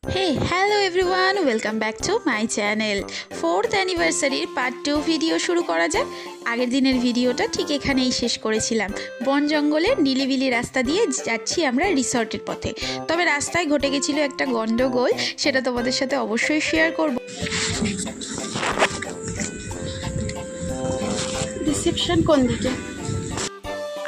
Hey, hello everyone, welcome back to my channel. 4th anniversary part 2 video শুরু করা যাক। আগের দিনের ভিডিওটা ঠিক এখানেই শেষ করেছিলাম। বন জঙ্গলের নিলিবিলি রাস্তা দিয়ে যাচ্ছি আমরা রিসর্টের পথে। তবে রাস্তায় ঘটে গেছিল একটা গন্ডগোল, সেটা তোমাদের সাথে অবশ্যই শেয়ার করব। রিসেপশন কোন দিকে?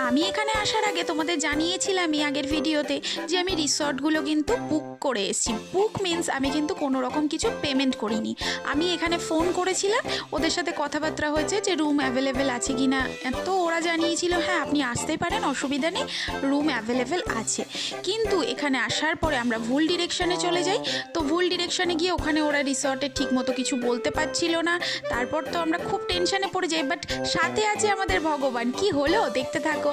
আমি এখানে আসার আগে তোমাদের জানিয়েছিলামই আগের ভিডিওতে যে আমি রিসর্টগুলো কিন্তু বুক করে এসেছি। বুক মিন্স আমি কিন্তু কোনো রকম কিছু পেমেন্ট করিনি। আমি এখানে ফোন করেছিলাম, ওদের সাথে কথাবার্তা হয়েছে যে রুম অ্যাভেলেবেল আছে কি না। তো ওরা জানিয়েছিল হ্যাঁ আপনি আসতেই পারেন, অসুবিধা নেই, রুম অ্যাভেলেবেল আছে। কিন্তু এখানে আসার পরে আমরা ভুল ডিরেকশানে চলে যাই। তো ভুল ডিরেকশানে গিয়ে ওখানে ওরা রিসর্টে ঠিকমতো কিছু বলতে পারছিল না। তারপর তো আমরা খুব টেনশানে পড়ে যাই, বাট সাথে আছে আমাদের ভগবান। কি হলো দেখতে থাকো।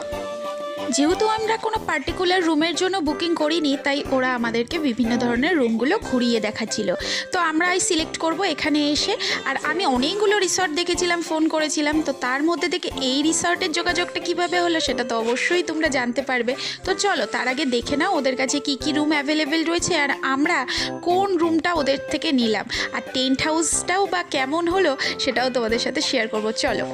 যেহেতু আমরা কোনো পার্টিকুলার রুমের জন্য বুকিং করিনি, তাই ওরা আমাদেরকে বিভিন্ন ধরনের রুমগুলো ঘুরিয়ে দেখাচ্ছিল। তো আমরা সিলেক্ট করব এখানে এসে। আর আমি অনেকগুলো রিসর্ট দেখেছিলাম, ফোন করেছিলাম, তো তার মধ্যে থেকে এই রিসর্টের যোগাযোগটা কিভাবে হলো সেটা তো অবশ্যই তোমরা জানতে পারবে। তো চলো তার আগে দেখে নাও ওদের কাছে কি কি রুম অ্যাভেলেবেল রয়েছে আর আমরা কোন রুমটা ওদের থেকে নিলাম, আর টেন্ট হাউসটাও বা কেমন হলো সেটাও তোমাদের সাথে শেয়ার করব। চলো।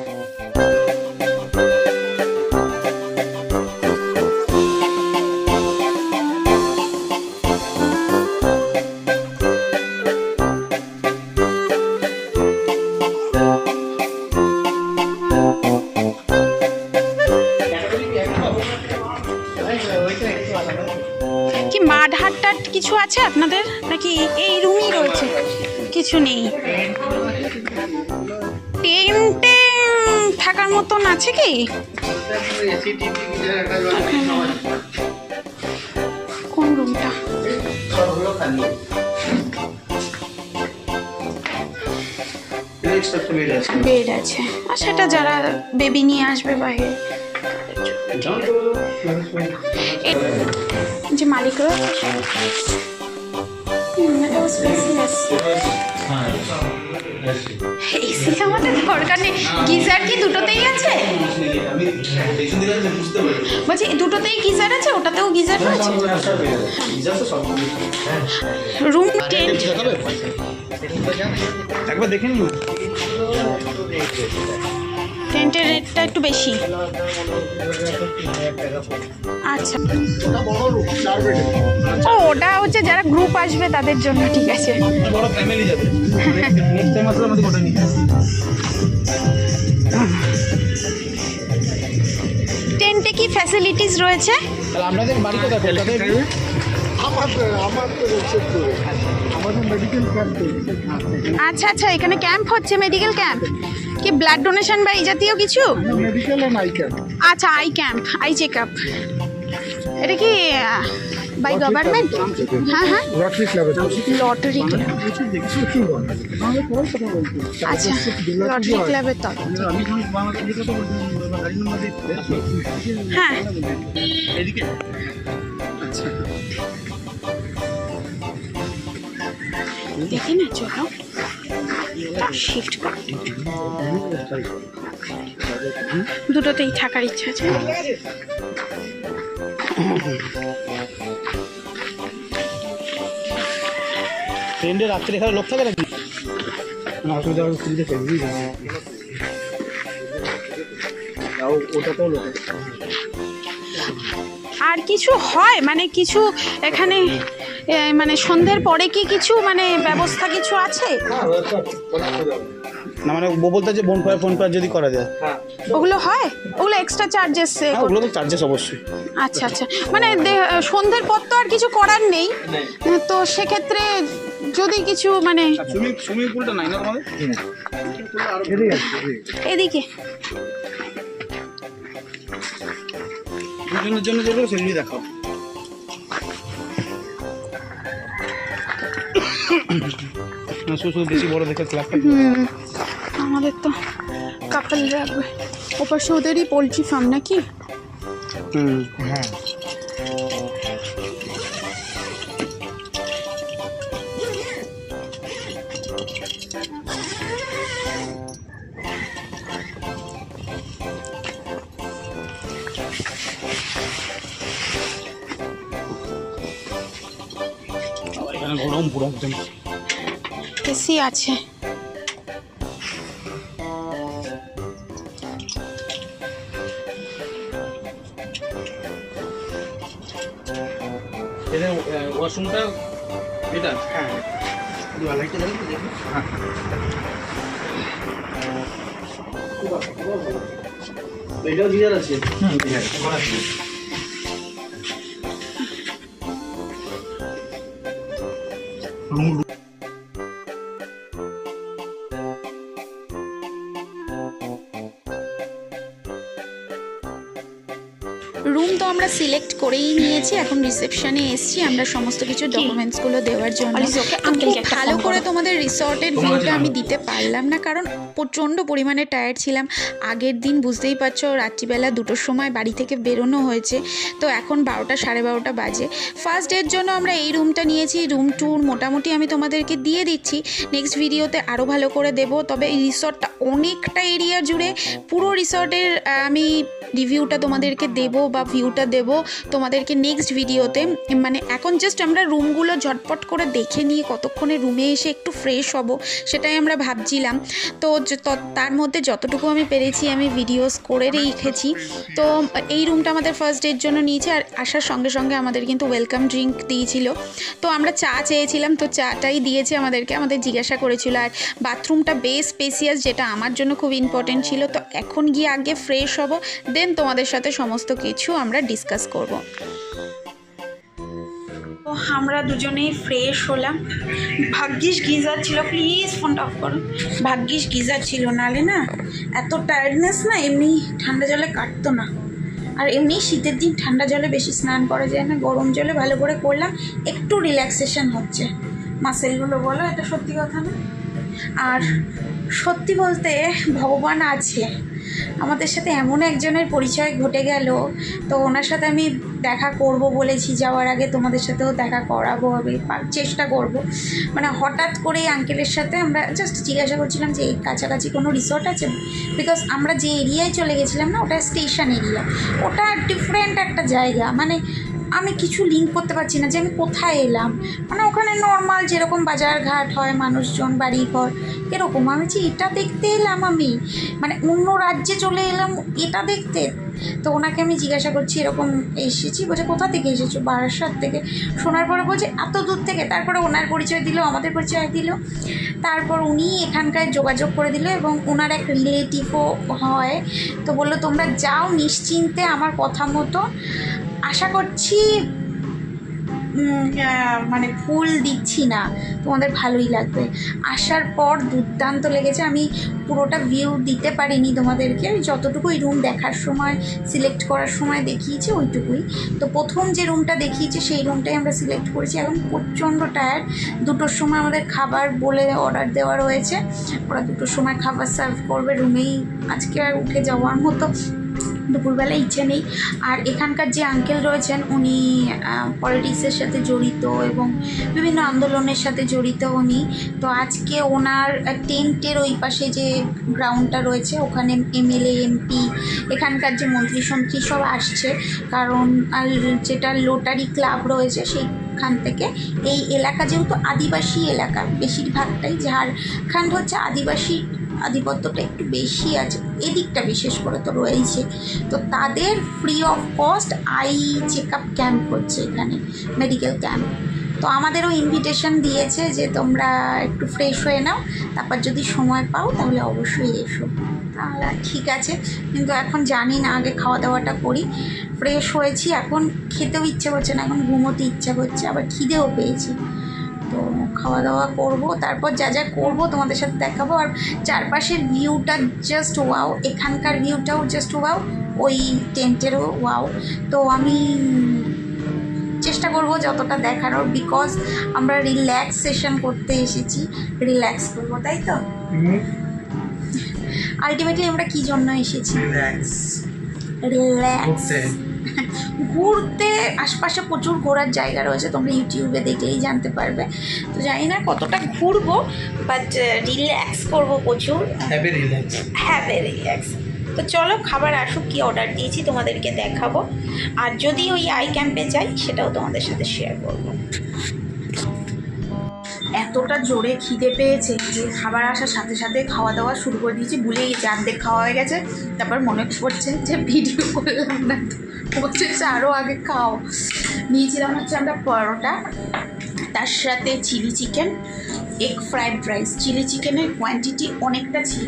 কি মাঠ হাট টাট কিছু আছে আপনাদের নাকি এই রুমই রয়েছে? কিছু নেই। টেন্টে থাকার মতন আছে কি? কোন রুমটা? বেড আছে। আর সেটা যারা বেবি নিয়ে আসবে বাইরে, যে মালিক রয়েছে এসি আমাদের দরকার নেই। গিজার কি দুটোতেই আছে? বলছি দুটোতেই গিজার আছে, ওটাতেও গিজার রয়েছে। রুম টেন্ট একবার দেখে নিন। টেন্টের রেটটা একটু বেশি। আচ্ছা, ও ওটা হচ্ছে যারা গ্রুপ আসবে তাদের জন্য, ঠিক আছে। বড় ফ্যামিলি যাবে। নেক্সট টাইম আসলে আমাদের কোটা নিতে। টেন্টে কি ফ্যাসিলিটিস রয়েছে? তাহলে আপনাদের বাড়ি কোথায়? কলকাতায়? আমাদের মেডিকেল ক্যাম্প। আচ্ছা আচ্ছা, এখানে ক্যাম্প হচ্ছে, মেডিকেল ক্যাম্প কি ব্লাড ডোনেশন বা এই জাতীয় কিছু? Medical and eye camp. আচ্ছা, eye camp, eye check up. এটা কি বাই গভর্নমেন্ট? হ্যাঁ হ্যাঁ, লটারি ক্লাবে। Lottery club. আচ্ছা, লটারি ক্লাবের তো। আমি এখন বাংলাদেশে কথা বলছি, গাড়ি নাম্বার দিতে। হ্যাঁ, এদিকে। আচ্ছা। দেখি না, চলো শিফট করি। দুটোতেই থাকার ইচ্ছা আছে। ট্রেন্ডে রাত্রে এখানে লোক থাকে নাকি? অসুবিধা হবে, সুবিধা পেয়ে ওটাতেও লোক। আর কিছু হয় মানে কিছু এখানে মানে সন্ধ্যের পরে কি কিছু মানে ব্যবস্থা কিছু আছে? না মানে বলতে যে ফোন ফায়ার যদি করা যায়। ওগুলো হয়? ওগুলো এক্সট্রা চার্জেস? ওগুলো তো চার্জেস অবশ্যই। আচ্ছা আচ্ছা, মানে সন্ধ্যের পর তো আর কিছু করার নেই, তো সেক্ষেত্রে যদি কিছু মানে সুইমিং পুলটা নাই না তোমাদের? এদিকে দুজনের জন্য যেগুলো সেগুলি দেখাও। শুধু বেশি বড় দেখে ক্লাবটা। আমাদের তো কাপল রাখবে। ওপাশে ওদেরই পোলট্রি ফার্ম নাকি? হ্যাঁ। এখানে ঘোড়া গরম পুরো একদম। এসি আছে। ওয়াশরুমটা এটা হ্যাঁ লাইটটা দেখুন দেখুন হ্যাঁ এটাও গিজার আছে। গিজার আছে। রুম রুম তো আমরা সিলেক্ট করেই নিয়েছি, এখন রিসেপশনে এসেছি আমরা সমস্ত কিছু ডকুমেন্টসগুলো দেওয়ার জন্য। খুব ভালো করে তোমাদের রিসর্টের ভিউটা আমি দিতে পারলাম না, কারণ প্রচণ্ড পরিমাণে টায়ার্ড ছিলাম। আগের দিন বুঝতেই পারছো রাত্রিবেলা 2টোর সময় বাড়ি থেকে বেরোনো হয়েছে, তো এখন 12টা 12:30 বাজে। ফার্স্ট ডের জন্য আমরা এই রুমটা নিয়েছি। রুম ট্যুর মোটামুটি আমি তোমাদেরকে দিয়ে দিচ্ছি, নেক্সট ভিডিওতে আরও ভালো করে দেব। তবে এই রিসর্টটা অনেকটা এরিয়া জুড়ে, পুরো রিসর্টের আমি রিভিউটা তোমাদেরকে দেবো বা ভিউটা দেবো তোমাদেরকে নেক্সট ভিডিওতে। মানে এখন জাস্ট আমরা রুমগুলো ঝটপট করে দেখে নিয়ে কতক্ষণে রুমে এসে একটু ফ্রেশ হব সেটাই আমরা ভাবছিলাম। তো তার মধ্যে যতটুকু আমি পেরেছি আমি ভিডিওস করে রেখেছি। তো এই রুমটা আমাদের ফার্স্ট ডের জন্য নিয়েছে, আর আসার সঙ্গে সঙ্গে আমাদের কিন্তু ওয়েলকাম ড্রিঙ্ক দিয়েছিল। তো আমরা চা চেয়েছিলাম, তো চাটাই দিয়েছে আমাদেরকে। আমাদের জিজ্ঞাসা করেছিল, আর বাথরুমটা বেশ স্পেসিয়াস, যেটা আমার জন্য খুব ইম্পর্টেন্ট ছিল। তো এখন গিয়ে আগে ফ্রেশ হব, দেন তোমাদের সাথে সমস্ত কিছু আমরা ডিসকাস করব। তো আমরা দুজনেই ফ্রেশ হলাম। ভাগ্যিস গিজার ছিল, প্লিজ ফোনটা অফ করুন। ভাগ্যিস গিজার ছিল, নালে না এত টায়ার্ডনেস না এমনি ঠান্ডা জলে কাটতো না। আর এমনি শীতের দিন ঠান্ডা জলে বেশি স্নান করা যায় না, গরম জলে ভালো করে করলাম, একটু রিল্যাক্সেশন হচ্ছে মাসেলগুলো, বলো এটা সত্যি কথা না? আর সত্যি বলতে ভগবান আছে আমাদের সাথে, এমন একজনের পরিচয় ঘটে গেল। তো ওনার সাথে আমি দেখা করব বলেছি, যাওয়ার আগে তোমাদের সাথেও দেখা করাবো, আমি চেষ্টা করব। মানে হঠাৎ করে আঙ্কেলের সাথে আমরা জাস্ট জিজ্ঞাসা করছিলাম যে এই কাছাকাছি কোনো রিসর্ট আছে, বিকজ আমরা যে এরিয়ায় চলে গেছিলাম না, ওটা স্টেশন এরিয়া, ওটা ডিফারেন্ট একটা জায়গা। মানে আমি কিছু লিঙ্ক করতে পারছি না যে আমি কোথায় এলাম। মানে ওখানে নর্মাল যেরকম বাজার ঘাট হয়, মানুষজন, বাড়ি ঘর, এরকম। আমি যে এটা দেখতে এলাম, আমি মানে অন্য রাজ্যে চলে এলাম এটা দেখতে। তো ওনাকে আমি জিজ্ঞাসা করছি এরকম এসেছি, বলছে কোথা থেকে এসেছো? বারাসাত থেকে। শোনার পরে বলছে এত দূর থেকে। তারপরে ওনার পরিচয় দিল, আমাদের পরিচয় দিল, তারপর উনি এখানকার যোগাযোগ করে দিল, এবং ওনার এক রিলেটিভও হয়। তো বললো তোমরা যাও নিশ্চিন্তে, আমার কথা মতো। আশা করছি মানে ফুল দিচ্ছি না, তোমাদের ভালোই লাগবে। আসার পর দুর্দান্ত লেগেছে। আমি পুরোটা ভিউ দিতে পারিনি তোমাদেরকে, যতটুকুই রুম দেখার সময় সিলেক্ট করার সময় দেখিয়েছি ওইটুকুই। তো প্রথম যে রুমটা দেখিয়েছি সেই রুমটাই আমরা সিলেক্ট করেছি। এখন প্রচণ্ড টায়ার্ড। 2টোর সময় আমাদের খাবার বলে অর্ডার দেওয়া রয়েছে, ওরা 2টোর সময় খাবার সার্ভ করবে রুমেই। আজকে আর উঠে যাওয়ার মতো দুপুরবেলা ইচ্ছে নেই। আর এখানকার যে আঙ্কেল রয়েছেন উনি পলিটিক্সের সাথে জড়িত এবং বিভিন্ন আন্দোলনের সাথে জড়িত উনি। তো আজকে ওনার টেন্টের ওই পাশে যে গ্রাউন্ডটা রয়েছে ওখানে এমএলএ, এমপি, এখানকার যে মন্ত্রী সন্ত্রী সব আসছে। কারণ যেটা লোটারি ক্লাব রয়েছে সেইখান থেকে এই এলাকা যেহেতু আদিবাসী এলাকা, বেশিরভাগটাই ঝাড়খণ্ড হচ্ছে আদিবাসী আধিপত্যটা একটু বেশি আছে, এদিকটা বিশেষ করে তো রয়েছে। তো তাদের free of cost eye check up camp হচ্ছে এখানে, মেডিকেল ক্যাম্প। তো আমাদেরও ইনভিটেশন দিয়েছে যে তোমরা একটু ফ্রেশ হয়ে নাও, তারপর যদি সময় পাও তাহলে অবশ্যই এসো। তাহলে ঠিক আছে, কিন্তু এখন জানি না, আগে খাওয়া দাওয়াটা করি। ফ্রেশ হয়েছি, এখন খেতেও ইচ্ছে করছে না, এখন ঘুমোতে ইচ্ছা করছে, আবার খিদেও পেয়েছি। তো খাওয়া দাওয়া করবো, তারপর যা যা করবো তোমাদের সাথে দেখাবো। আর চারপাশের ভিউটা জাস্ট ওয়াও, এখানকার ভিউটাও জাস্ট ওয়াও, ওই টেন্টেরও ওয়াও। তো আমি চেষ্টা করবো যতটা দেখানোর, বিকজ আমরা রিল্যাক্সেশন করতে এসেছি, রিল্যাক্স করবো, তাই তো? আলটিমেটলি আমরা কি জন্য এসেছি? রিল্যাক্স ঘুরতে। আশপাশে প্রচুর ঘোরার জায়গা রয়েছে, তোমরা ইউটিউবে দেখলেই জানতে পারবে। তো জানি না কতটা ঘুরবো, বাট রিল্যাক্স করবো প্রচুর, হ্যাভি রিল্যাক্স। তো চলো খাবার আসুক, কি অর্ডার দিয়েছি তোমাদেরকে দেখাবো। আর যদি ওই আই ক্যাম্পে যাই সেটাও তোমাদের সাথে শেয়ার করবো। এতটা জোরে খিদে পেয়েছে যে খাবার আসার সাথে সাথে খাওয়া দাওয়া শুরু করে দিয়েছি, ভুলে গেছি অর্ধেক খাওয়া হয়ে গেছে। তারপর মনে পড়ছে যে ভিডিও করলাম না, বলছে আরও আগে খাও। নিয়েছিলাম হচ্ছে আমরা পরোটা, তার সাথে chilli chicken, egg fried rice. Chilli চিকেনের কোয়ান্টিটি অনেকটা ছিল,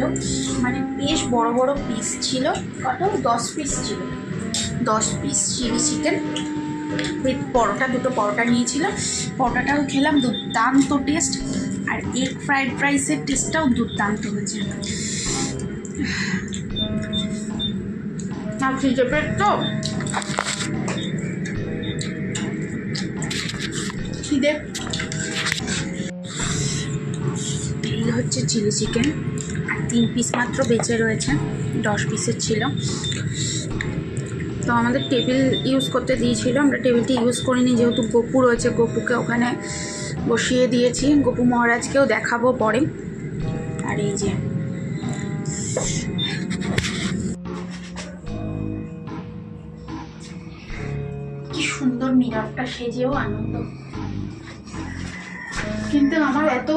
মানে বেশ বড় বড় পিস ছিল, কত 10 পিস ছিল, 10 পিস চিলি চিকেন উইথ পরোটা। দুটো পরোটা নিয়েছিলাম, পরোটাটাও খেলাম, দুর্দান্ত টেস্ট। আর এগ ফ্রাইড রাইসের টেস্টটাও দুর্দান্ত হয়েছে। আর খিদে পেট তো, খিদে। এই হচ্ছে চিলি চিকেন, আর 3 পিস মাত্র বেঁচে রয়েছে, 10 পিসের ছিল। তো আমাদের টেবিল ইউজ করতে দিয়েছিল, আমরা টেবিলটি ইউজ করিনি যেহেতু গপু রয়েছে, গপুকে ওখানে বসিয়ে দিয়েছি। গপু মহারাজকেও দেখাবো পরে। আর এই যে কি সুন্দর মিররটা সেজেও আনন্দ। কিন্তু আমার এত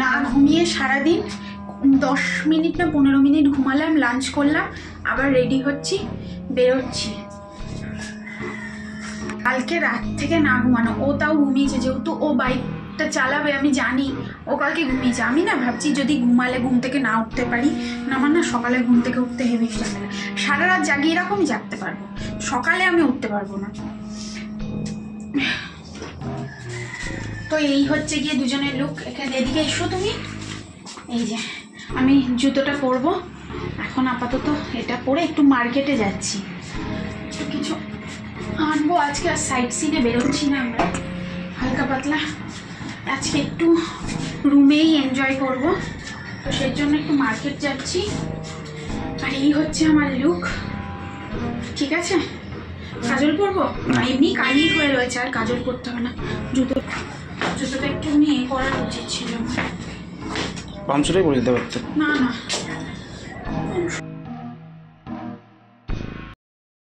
না ঘুমিয়ে সারাদিন 10 মিনিট না 15 মিনিট ঘুমালাম, লাঞ্চ করলাম, আবার রেডি হচ্ছি, বেরোচ্ছি। কালকে রাত থেকে না ঘুমানো, ও তাও ঘুমিয়েছে, যেহেতু ও বাইকটা চালাবে আমি জানি, ও কালকে ঘুমিয়েছে। আমি না ভাবছি যদি ঘুমালে ঘুম থেকে না উঠতে পারি, না আমার না সকালে ঘুম থেকে উঠতে হেভি লাগে, সারা রাত জাগিয়ে এরকমই জাগতে পারবো, সকালে আমি উঠতে পারবো না। তো এই হচ্ছে গিয়ে দুজনের লুক। এখানে এদিকে এসো তুমি। এই যে আমি জুতোটা পরবো এখন, আপাতত এটা পরে একটু মার্কেটে যাচ্ছি, একটু কিছু আনবো। আজকে আর সাইড সিনে বেরোচ্ছি না আমরা, হালকা পাতলা আজকে একটু রুমেই এনজয় করব, তো সেই জন্য একটু মার্কেট যাচ্ছি। আর এই হচ্ছে আমার লুক, ঠিক আছে। কাজল পরবো, এমনি কালি হয়ে রয়েছে, আর কাজল করতে হবে না। জুতোটা একটু নিয়ে করা উচিত ছিল, পামচুটাই পরে যেতে পারতো। না না